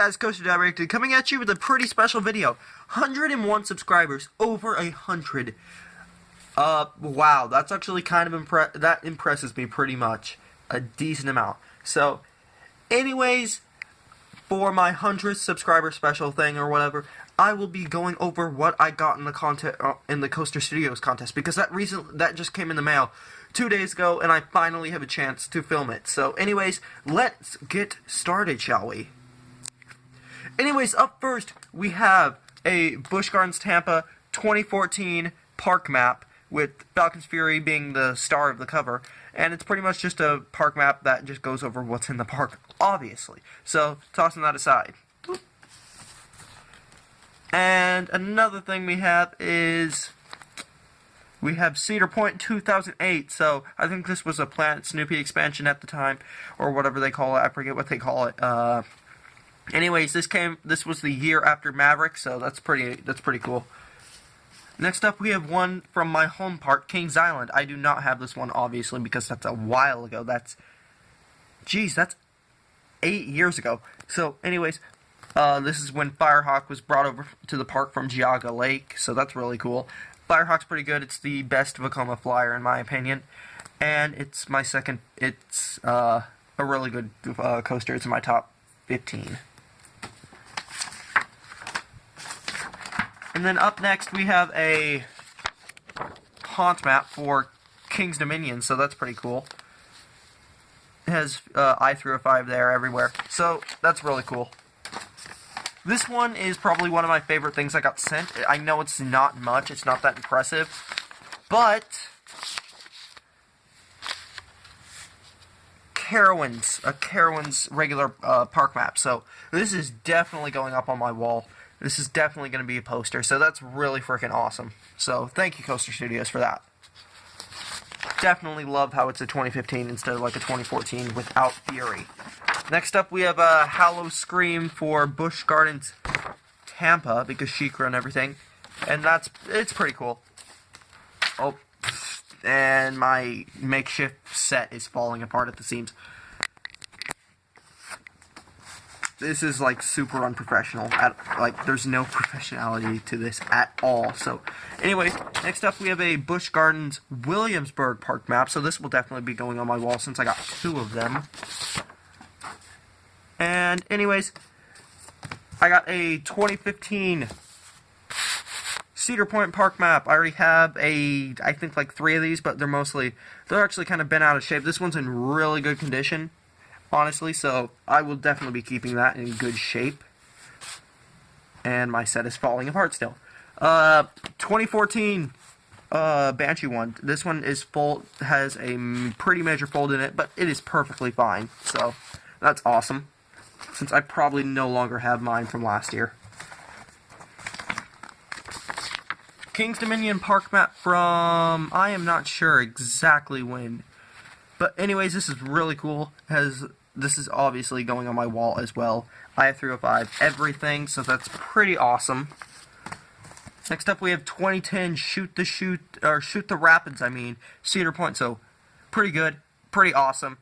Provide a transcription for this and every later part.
guys, Coaster Directed coming at you with a pretty special video. 101 subscribers, over 100. Wow, that's actually kind of that impresses me pretty much. A decent amount. So, anyways, for my 100th subscriber special thing or whatever, I will be going over what I got in the in the Coaster Studios contest, because that just came in the mail 2 days ago, and I finally have a chance to film it. So, anyways, let's get started, shall we? Anyways, up first, we have a Busch Gardens Tampa 2014 park map, with Falcon's Fury being the star of the cover. And it's pretty much just a park map that just goes over what's in the park, obviously. So, tossing that aside. And another thing we have is, we have Cedar Point 2008, so I think this was a Planet Snoopy expansion at the time, or whatever they call it. I forget what they call it. Anyways, this was the year after Maverick, so that's pretty cool. Next up, we have one from my home park, Kings Island. I do not have this one, obviously, because that's a while ago. That's 8 years ago. So, anyways, this is when Firehawk was brought over to the park from Geauga Lake, so that's really cool. Firehawk's pretty good. It's the best Vekoma flyer, in my opinion. And it's my second. It's a really good coaster. It's in my top 15. And then up next, we have a haunt map for King's Dominion, so that's pretty cool. It has I-305 there everywhere, so that's really cool. This one is probably one of my favorite things I got sent. I know it's not much, it's not that impressive, but Carowinds regular park map. So this is definitely going up on my wall. This is definitely going to be a poster, so that's really freaking awesome. So thank you, Coaster Studios, for that. Definitely love how it's a 2015 instead of like a 2014 without Fury. Next up, we have a Howl-O-Scream for Busch Gardens Tampa, because Sheikra and everything. And it's pretty cool. Oh, and my makeshift set is falling apart at the seams. This is like super unprofessional. There's no professionality to this at all. So, anyways, next up we have a Busch Gardens Williamsburg park map. So this will definitely be going on my wall since I got 2 of them. And anyways, I got a 2015 Cedar Point park map. I already have I think like 3 of these, but they're actually kind of bent out of shape. This one's in really good condition, honestly, so I will definitely be keeping that in good shape. And my set is falling apart still. 2014 Banshee one. This one is full, has a pretty major fold in it, but it is perfectly fine. So that's awesome, since I probably no longer have mine from last year. King's Dominion park map from, I am not sure exactly when. But anyways, this is really cool. This is obviously going on my wall as well. I have 305 everything, so that's pretty awesome. Next up, we have 2010 Shoot the Rapids, Cedar Point. So pretty good, pretty awesome.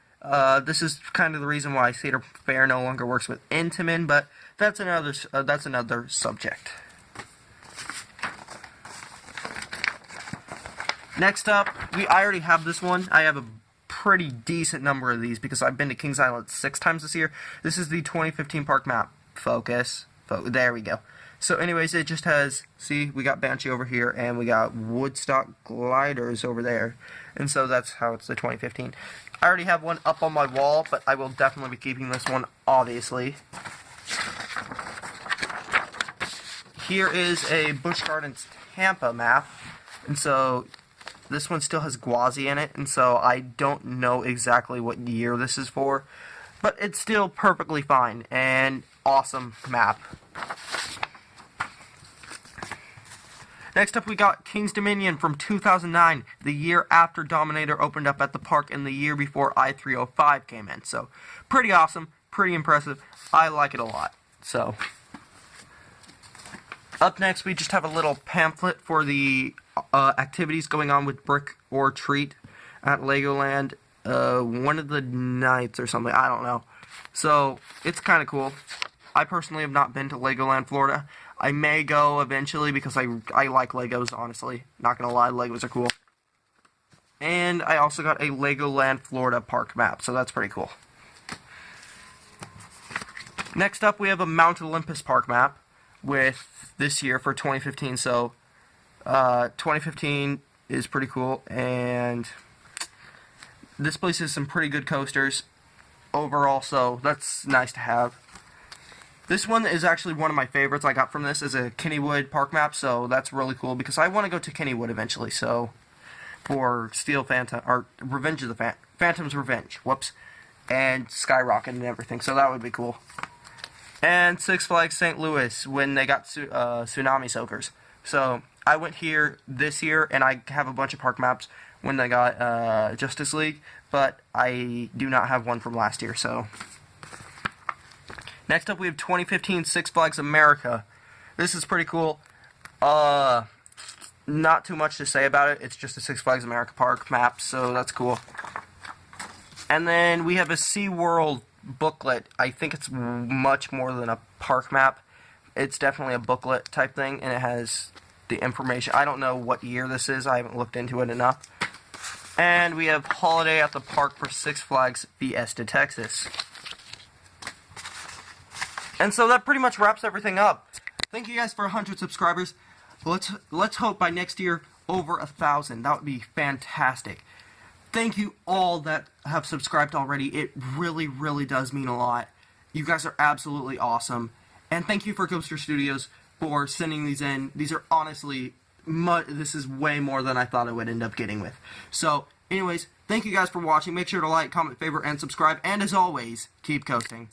This is kind of the reason why Cedar Fair no longer works with Intamin, but that's another subject. Next up, I already have this one. I have a pretty decent number of these because I've been to Kings Island 6 times this year. This is the 2015 park map. Focus. There we go. So anyways, it just has, see, we got Banshee over here, and we got Woodstock Gliders over there. And so that's how it's the 2015. I already have one up on my wall, but I will definitely be keeping this one, obviously. Here is a Busch Gardens Tampa map. And so this one still has Gwazi in it, and so I don't know exactly what year this is for, but it's still perfectly fine, and awesome map. Next up, we got King's Dominion from 2009, the year after Dominator opened up at the park and the year before I-305 came in. So, pretty awesome, pretty impressive. I like it a lot. So, up next, we just have a little pamphlet for the activities going on with Brick or Treat at Legoland. One of the nights or something, I don't know. So, it's kind of cool. I personally have not been to Legoland Florida. I may go eventually because I like Legos, honestly. Not gonna lie, Legos are cool. And I also got a Legoland Florida park map, so that's pretty cool. Next up, we have a Mount Olympus park map with this year for 2015. So 2015 is pretty cool, and this place has some pretty good coasters overall, so that's nice to have. This one is actually one of my favorites I got from this as a Kennywood park map, so that's really cool because I want to go to Kennywood eventually, so for Steel Phantom, or Revenge of the Phantom's Revenge, whoops, and Skyrocket and everything, so that would be cool. And Six Flags St. Louis when they got Tsunami Soakers. So I went here this year, and I have a bunch of park maps when they got Justice League, but I do not have one from last year, so. Next up, we have 2015 Six Flags America. This is pretty cool. Not too much to say about it. It's just a Six Flags America park map, so that's cool. And then we have a SeaWorld booklet. I think it's much more than a park map. It's definitely a booklet type thing, and it has the information. I don't know what year this is. I haven't looked into it enough. And we have Holiday at the Park for Six Flags Fiesta, Texas. And so that pretty much wraps everything up. Thank you guys for 100 subscribers. Let's hope by next year over 1,000. That would be fantastic. Thank you all that have subscribed already. It really, really does mean a lot. You guys are absolutely awesome. And thank you for Ghoster Studios for sending these in. These are honestly, this is way more than I thought I would end up getting with. So, anyways, thank you guys for watching. Make sure to like, comment, favorite, and subscribe. And as always, keep coasting.